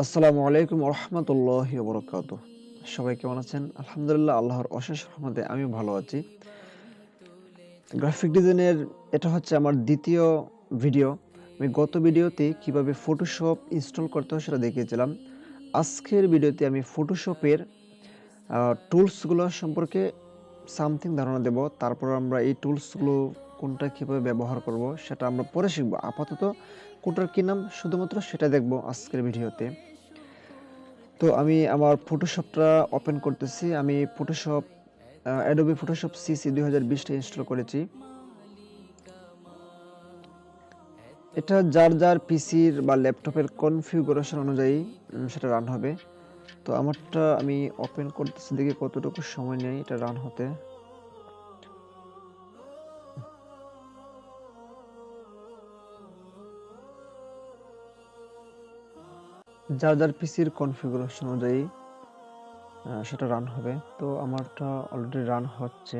আসসালামু আলাইকুম রহমতুল্লাহি ওবরাকাতুহ। সবাই কেমন আছেন? আলহামদুলিল্লাহ, আল্লাহর অশেষ রহমতে আমি ভালো আছি। গ্রাফিক ডিজাইনের এটা হচ্ছে আমার দ্বিতীয় ভিডিও। আমি গত ভিডিওতে কিভাবে ফটোশপ ইনস্টল করতে হয় সেটা দেখিয়েছিলাম। আজকের ভিডিওতে আমি ফটোশপের টুলসগুলো সম্পর্কে সামথিং ধারণা দেব। তারপর আমরা এই টুলসগুলো কোনটা কিভাবে ব্যবহার করব সেটা আমরা পরে শিখব। আপাতত কোনটার কি নাম শুধুমাত্র সেটা দেখব আজকের ভিডিওতে। তো আমি আমার ফটোশপটা ওপেন করতেছি। আমি ফটোশপ অ্যাডোবি ফটোশপ সিসি 2020টা ইনস্টল করেছি। এটা যার পিসির বা ল্যাপটপের কনফিগারেশন অনুযায়ী সেটা রান হবে। তো আমারটা আমি ওপেন করতেছি, দেখি কতটুকু সময় নেয় এটা রান হতে। যার পিসির কনফিগারেশন অনুযায়ী সেটা রান হবে। তো আমারটা অলরেডি রান হচ্ছে।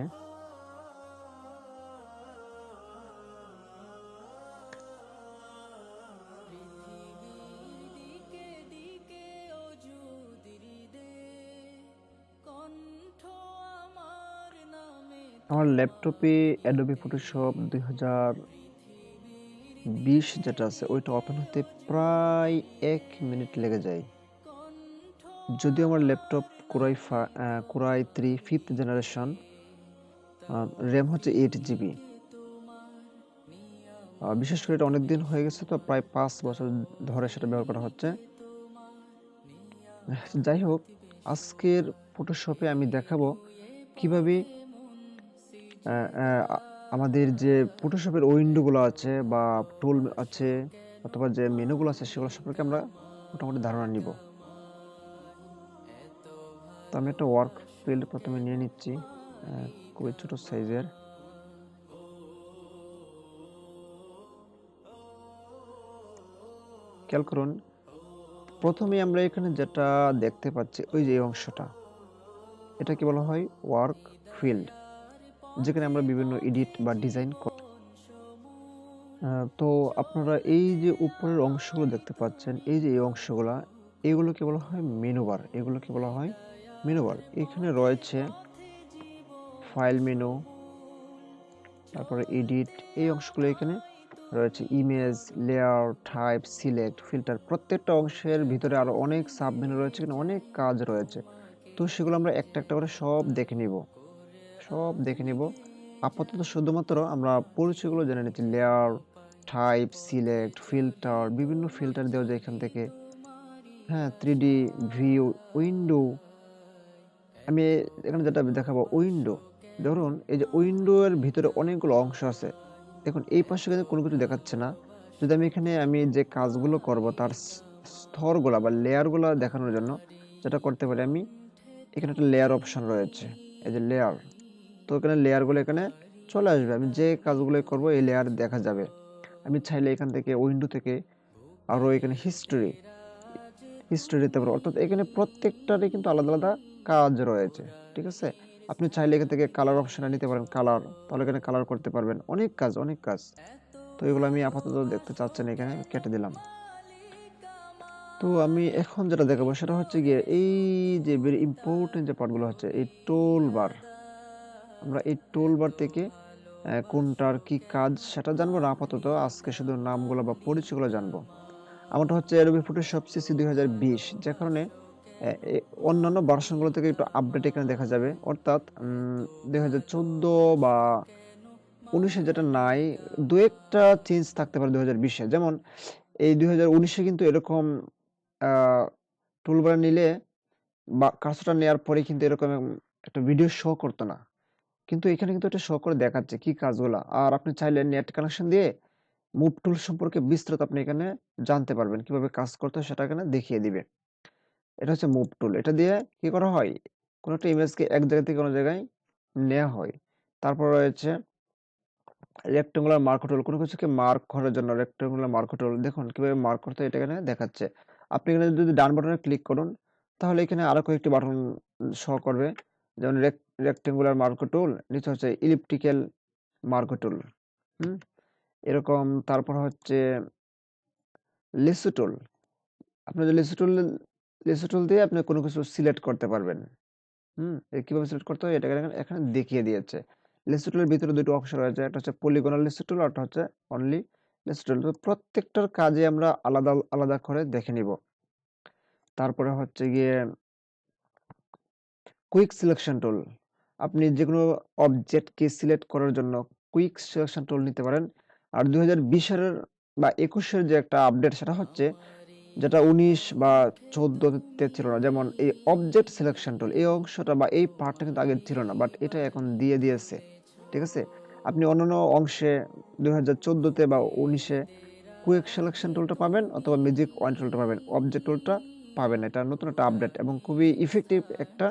আমার ল্যাপটপে অ্যাডোবি ফটোশপ 2020 যেটা আছে ওইটা ওপেন হতে প্রায় 1 মিনিট লেগে যায়। যদিও আমার laptop core i 3 5th generation, RAM হচ্ছে 8 GB। বিশেষ করে এটা অনেকদিন হয়ে গেছে, তো প্রায় 5 বছর ধরে সেটা ব্যবহার করা হচ্ছে। যাই হোক, আজকের ফটোশপে আমি দেখাবো কিভাবে আমাদের যে ফটোশপের উইন্ডোগুলো আছে বা টুল আছে অথবা যে মেনুগুলো আছে সেগুলো সম্পর্কে আমরা মোটামুটি ধারণা নিব। তো আমি একটা ওয়ার্ক ফিল্ড প্রথমে নিয়ে নিচ্ছি, খুবই ছোট সাইজের। খেয়াল করুন, প্রথমে আমরা এখানে যেটা দেখতে পাচ্ছি ওই যে অংশটা, এটাকে বলা হয় ওয়ার্ক ফিল্ড, যেখানে আমরা বিভিন্ন এডিট বা ডিজাইন করি। তো আপনারা এই যে উপরের অংশগুলো দেখতে পাচ্ছেন, এই যে এই অংশগুলা, এগুলোকে বলা হয় মেনু বার। এগুলোকে বলা হয় মেনু বার। এখানে রয়েছে ফাইল মেনু, তারপরে এডিট, এই অংশগুলো এখানে রয়েছে। Image, layer, type, select, filter, প্রত্যেকটা অংশের ভিতরে আরো অনেক সাব মেনু রয়েছে, এখানে অনেক কাজ রয়েছে। তো সেগুলো আমরা একটা একটা করে সব দেখে নিব। আপাতত শুধুমাত্র আমরা পরিচয়গুলো জেনে নিচ্ছি। লেয়ার, টাইপ, সিলেক্ট, ফিল্টার, বিভিন্ন ফিল্টার দেওয়া যায় এখান থেকে। হ্যাঁ, 3D ভিউ, উইন্ডো। আমি এখানে যেটা দেখাবো উইন্ডো। ধরুন এই যে উইন্ডো এর ভিতরে অনেকগুলো অংশ আছে। দেখুন এই পাশে কিন্তু কোনো কিছু দেখাচ্ছে না। যদি আমি যে কাজগুলো করব তার স্তরগুলা বা লেয়ারগুলা দেখানোর জন্য যেটা করতে পারি, আমি এখানে একটা লেয়ার অপশন রয়েছে, এই যে লেয়ার। তো এখানে লেয়ারগুলো এখানে চলে আসবে। আমি যে কাজগুলো করব এই লেয়ার দেখা যাবে। আমি চাইলে এখান থেকে উইন্ডো থেকে আরো এখানে হিস্ট্রি দিতে পারবো। অর্থাৎ এখানে প্রত্যেকটারই কিন্তু আলাদা আলাদা কাজ রয়েছে। ঠিক আছে, আপনি চাইলে এখান থেকে কালার অপশনটা নিতে পারেন, কালার, তাহলে এখানে কালার করতে পারবেন। অনেক কাজ। তো এগুলো আমি আপাতত দেখতে চাচ্ছি না, এখানে কেটে দিলাম। তো আমি এখন যেটা দেখাবো সেটা হচ্ছে গিয়ে এই যে ভেরি ইম্পর্টেন্ট যে পার্টগুলো হচ্ছে এই টুল বার। আমরা এই টুল বার থেকে কোনটার কি কাজ সেটা জানবো না, আপাতত আজকে শুধু নামগুলো বা পরিচয়গুলো জানবো। আমারটা হচ্ছে অ্যাডোবি ফটোশপ সিসি 2020, যে কারণে অন্যান্য ভার্সনগুলো থেকে একটু আপডেট এখানে দেখা যাবে। অর্থাৎ 2014 বা 19-এ যেটা নাই, দু একটা চেঞ্জ থাকতে পারে 2020-এ। যেমন এই 2019-এ কিন্তু এরকম টুলবার নিলে বা কার্সরটা নেওয়ার পরে কিন্তু এরকম একটা ভিডিও শো করতো না, কিন্তু এখানে কিন্তু এটা শো করে দেখাচ্ছে কি কাজগুলা। আর আপনি চাইলে নেট কানেকশন দিয়ে মুভ টুল সম্পর্কে বিস্তারিত আপনি এখানে জানতে পারবেন, কিভাবে কাজ করতে হয় সেটা এখানে দেখিয়ে দিবে। এটা হচ্ছে মুভ টুল। এটা দিয়ে কি করা হয়, কোনো একটা ইমেজকে এক জায়গা থেকে অন্য জায়গায় নেওয়া হয়। তারপর রয়েছে রেক্টেঙ্গুলার মার্ক টুল, কোনো কিছুকে মার্ক করার জন্য রেক্টেঙ্গুলার মার্ক টুল। দেখুন কিভাবে মার্ক করতে হয়, এটা এখানে দেখাচ্ছে। আপনি এখানে যদি ডান বাটনে ক্লিক করুন তাহলে এখানে আরো কয়েকটি বাটন শো করবে, যেমন রেক্টেঙ্গুলার মার্ক টুল, নিচে হচ্ছে ইলিপ্টিক্যাল মার্ক টুল, এরকম। তারপর হচ্ছে লেসো টুল, আপনি যদি লেসো টুল দিয়ে আপনি কোনো কিছু সিলেক্ট করতে পারবেন। কিভাবে সিলেক্ট করতে হয় এটা এখানে দেখিয়ে দিয়েছে। লেসো টুলের ভিতরে দুটো অংশ রয়েছে, একটা হচ্ছে পলিগনাল লেসো টুল, আর একটা হচ্ছে অনলি লেসো টুল। তো প্রত্যেকটার কাজে আমরা আলাদা আলাদা করে দেখে নিব। তারপরে হচ্ছে গিয়ে কুইক সিলেকশন টুল। আপনি যেকোনো অবজেক্টকে সিলেক্ট করার জন্য কুইক সিলেকশন টুল নিতে পারেন। আর 2020 এর বা 21 এর যে একটা আপডেট সেটা হচ্ছে যেটা 19 বা 14 তে ছিল না। যেমন এই অবজেক্ট সিলেকশন টুল এই অংশটা বা এই পার্টটা কিন্তু আগে ছিল না, বাট এটা এখন দিয়ে দিয়েছে। ঠিক আছে? আপনি অন্যান্য অংশে 2014 তে বা 19 এ কুইক সিলেকশন টুলটা পাবেন অথবা ম্যাজিক ওয়ান টুলটা পাবেন। অবজেক্ট টুলটা পাবেন। এটা নতুন একটা আপডেট এবং খুবই ইফেক্টিভ একটা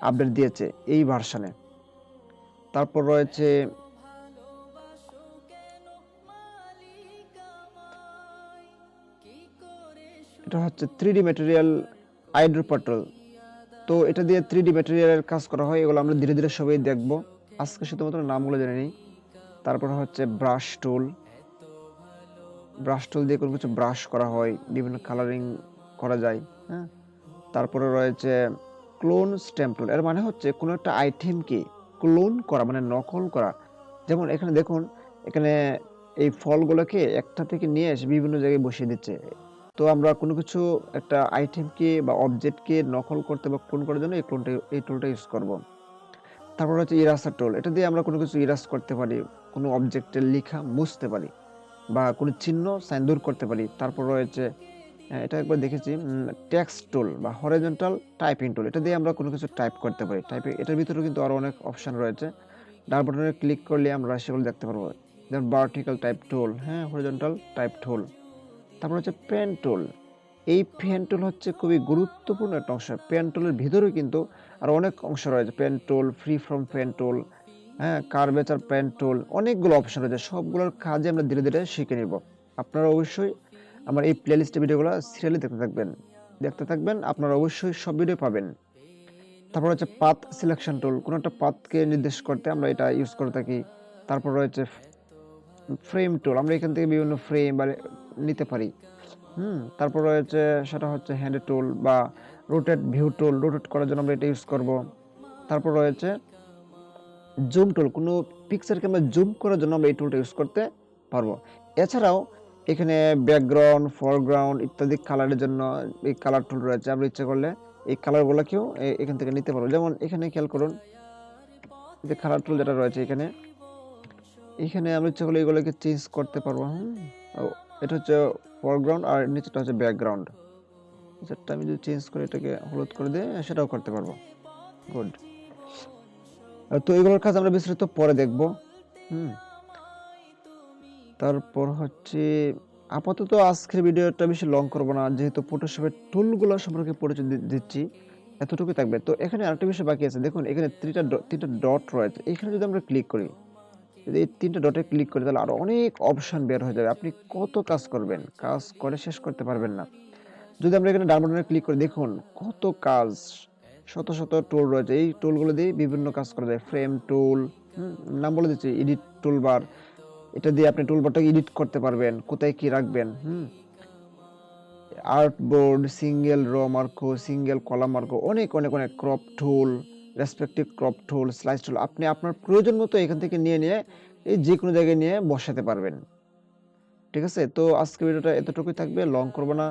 আপডেট দিয়েছে এই ভার্সনে। তারপর রয়েছে এটা হচ্ছে 3D ম্যাটেরিয়াল আইড্রপার টুল। তো এটা দিয়ে 3D ম্যাটেরিয়ালের কাজ করা হয়। এগুলো আমরা ধীরে ধীরে সবাই দেখব। আজকে শুধুমাত্র নামগুলো জেনে নিই। তারপর হচ্ছে ব্রাশ টুল। ব্রাশ টুল দিয়ে কোনো কিছু ব্রাশ করা হয়, বিভিন্ন কালারিং করা যায়। হ্যাঁ, তারপরে রয়েছে ক্লোন স্ট্যাম্প টুল। এর মানে হচ্ছে কোনো একটা আইটেমকে ক্লোন করা, মানে নকল করা। যেমন এখানে দেখুন, এখানে এই ফলগুলোকে একটা থেকে নিয়ে এসে বিভিন্ন জায়গায় বসিয়ে দিচ্ছে। তো আমরা কোনো কিছু একটা আইটেমকে বা অবজেক্টকে নকল করতে বা ক্লোন করার জন্য এই টুলটা ইউজ করব। তারপর হচ্ছে ইরাসার টুল। এটা দিয়ে আমরা কোনো কিছু ইরাস করতে পারি, কোনো অবজেক্টের লেখা মুছতে পারি বা কোনো চিহ্ন সাইন দূর করতে পারি। তারপর রয়েছে এটা একবার দেখেছি টেক্সট টুল বা হরাইজন্টাল টাইপিং টুল। এটা দিয়ে আমরা কোনো কিছু টাইপ করতে পারি। এটার ভিতরে কিন্তু আরো অনেক অপশন রয়েছে। ডান বাটনে ক্লিক করলে আমরা সেগুলো দেখতে পারবো। যেমন ভার্টিক্যাল টাইপ টুল, হ্যাঁ, হরিজন্টাল টাইপ টুল। তারপর হচ্ছে পেন টুল। এই পেন টুল হচ্ছে খুবই গুরুত্বপূর্ণ একটা অংশ। পেন টুলের ভিতরেও কিন্তু আরো অনেক অংশ রয়েছে। Pen tool, free from pen tool, হ্যাঁ, কার্ভেচার পেন টুল, অনেকগুলো অপশন রয়েছে। সবগুলোর কাজে আমরা ধীরে ধীরে শিখে নিব। আপনারা অবশ্যই আমার এই প্লেলিস্টে ভিডিওগুলো সিরিয়ালি দেখতে থাকবেন। আপনারা অবশ্যই সব ভিডিও পাবেন। তারপর হচ্ছে পাথ সিলেকশন টুল। কোনো একটা পাথকে নির্দেশ করতে আমরা এটা ইউজ করে থাকি। তারপর রয়েছে ফ্রেম টুল। আমরা এখান থেকে বিভিন্ন ফ্রেম বা নিতে পারি। তারপর রয়েছে সেটা হচ্ছে হ্যান্ড টুল বা রোটেট ভিউ টুল। রোটেট করার জন্য আমরা এটা ইউজ করব। তারপর রয়েছে জুম টুল। কোনো পিকচারকে আমরা জুম করার জন্য আমরা এই টুলটা ইউজ করতে পারবো। এছাড়াও এখানে ব্যাকগ্রাউন্ড, ফরগ্রাউন্ড ইত্যাদি কালারের জন্য এই কালার টুল রয়েছে। আমরা ইচ্ছা করলে এই কালারগুলোকেও এখান থেকে নিতে পারবো। যেমন এখানে খেয়াল করুন, যে কালার টুল যেটা রয়েছে এখানে আমরা ইচ্ছা করলে এগুলোকে চেঞ্জ করতে পারবো। এটা হচ্ছে ফরগ্রাউন্ড আর নিচেটা হচ্ছে ব্যাকগ্রাউন্ড। সেটা আমি যদি চেঞ্জ করে এটাকে হলুদ করে দিই সেটাও করতে পারবো। গুড। তো এগুলোর কাজ আমরা বিস্তারিত পরে দেখব। তারপর হচ্ছে আপাতত আজকের ভিডিওটা বেশি লং করব না, যেহেতু ফটোশপের টুলগুলো সম্পর্কে পরিচয় দিচ্ছি, এতটুকুই থাকবে। তো এখানে আরেকটা বিষয় বাকি আছে। দেখুন এখানে তিনটা ডট রয়েছে। এখানে যদি আমরা ক্লিক করি, যদি এই তিনটা ডটে ক্লিক করি, তাহলে আরো অনেক অপশন বের হয়ে যাবে। আপনি কত কাজ করবেন, কাজ করে শেষ করতে পারবেন না। যদি আমরা এখানে ডান বাটনে ক্লিক করি, দেখুন কত কাজ, শত শত টুল রয়েছে। এই টুলগুলো দিয়ে বিভিন্ন কাজ করা যায়। ফ্রেম টুল, নাম বলে দিচ্ছি, এডিট টুলবার। এটা দিয়ে আপনি টুলবারটাকে এডিট করতে পারবেন, কোথায় কি রাখবেন। Artboard, single row marquee, single column marquee, অনেক অনেক অনেক crop tool, perspective crop tool, slice tool. আপনি আপনার প্রয়োজন মতো এখান থেকে নিয়ে এই যে কোনো জায়গায় নিয়ে বসাতে পারবেন। ঠিক আছে? তো আজকে ভিডিওটা এতটুকুই থাকবে, লং করব না।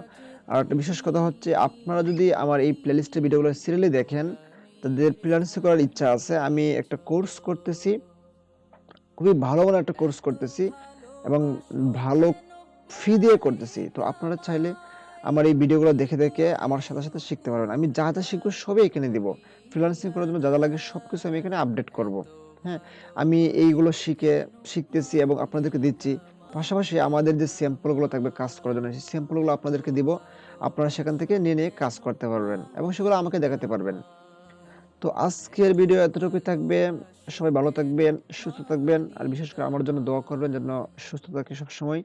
আর একটা বিশেষ কথা হচ্ছে, আপনারা যদি আমার এই প্লেলিস্টের ভিডিওগুলো সিরিয়ালি দেখেন, তাদের ফ্রিল্যান্সিং করার ইচ্ছা আছে। আমি একটা কোর্স করতেছি, খুবই ভালো মানের একটা কোর্স করতেছি এবং ভালো ফি দিয়ে করতেছি। তো আপনারা চাইলে আমার এই ভিডিওগুলো দেখে দেখে আমার সাথে সাথে শিখতে পারবেন। আমি যা যা শিখবো সবই এখানে দিব। ফ্রিল্যান্সিং করার জন্য যা যা লাগে সবকিছু আমি এখানে আপডেট করব। হ্যাঁ, আমি এইগুলো শিখতেছি এবং আপনাদেরকে দিচ্ছি। পাশাপাশি আমাদের যে স্যাম্পলগুলো থাকবে কাজ করার জন্য, সেই স্যাম্পলগুলো আপনাদেরকে দিব। আপনারা সেখান থেকে নিয়ে কাজ করতে পারবেন এবং সেগুলো আমাকে দেখাতে পারবেন। তো আজকের ভিডিও এতটুকুই থাকবে। সবাই ভালো থাকবেন, সুস্থ থাকবেন। আর বিশেষ করে আমার জন্য দোয়া করবেন যেন সুস্থ থাকি সবসময়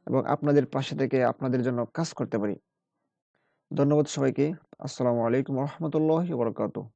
এবং আপনাদের পাশে থেকে আপনাদের জন্য কাজ করতে পারি। ধন্যবাদ সবাইকে। আসসালামু আলাইকুম ওয়া রাহমাতুল্লাহি ওয়া বারাকাতুহু।